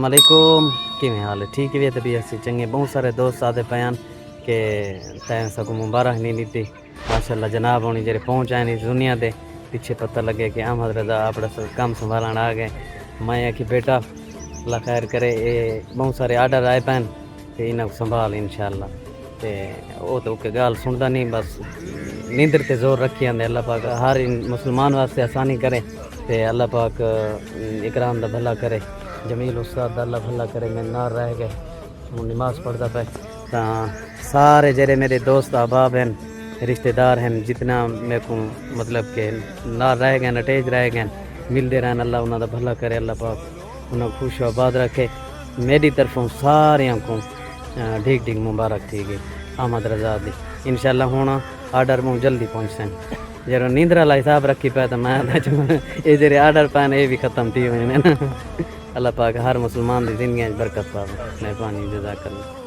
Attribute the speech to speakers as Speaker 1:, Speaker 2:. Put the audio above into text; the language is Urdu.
Speaker 1: علیکم کیویں حال ہے ٹھیک ہے طبیعت سے چنگے بہت سارے دوست آتے پیان کہ تین سگو مبارک نہیں دیتی ماشاءاللہ جناب ہونی جڑے پہنچ آئے نہیں دنیا دے پیچھے پتہ لگے کہ احمد رضا اپنا کام سنبھالن آ گئے میں کہ بیٹا اللہ خیر کرے یہ بہت سارے آرڈر آئے پین تے انہاں کو سنبھال انشاءاللہ تے او تو کہ گال سندا نہیں بس نیندر تے زور رکھی آندے اللہ پاک ہر مسلمان واسطے آسانی کرے تے اللہ پاک اکرام دا بھلا کرے جمیل استاد اللہ بھلا کرے میں نار رہ گئے ہوں نماز پڑھتا پہ تا سارے جڑے میرے دوست احباب ہیں رشتہ دار ہیں جتنا میرے کو مطلب کہ نار رہ گئے اٹیچ رہ گئے ملتے رہن اللہ انہوں دا بھلا کرے اللہ پاک انہوں خوش و آباد رکھے میری طرفوں ساریاں کو ڈھیک ڈھیک مبارک تھی گئی احمد رضا دی انشاءاللہ ہونا آرڈر موں جلدی پہنچ سیں جب نیندر والا حساب رکھی پہ تو میں یہ جڑے آرڈر پہن یہ بھی ختم تھی ہوئے نا اللہ پاک ہر مسلمان دی زندگی برکت پاوے مہربانی جزاک اللہ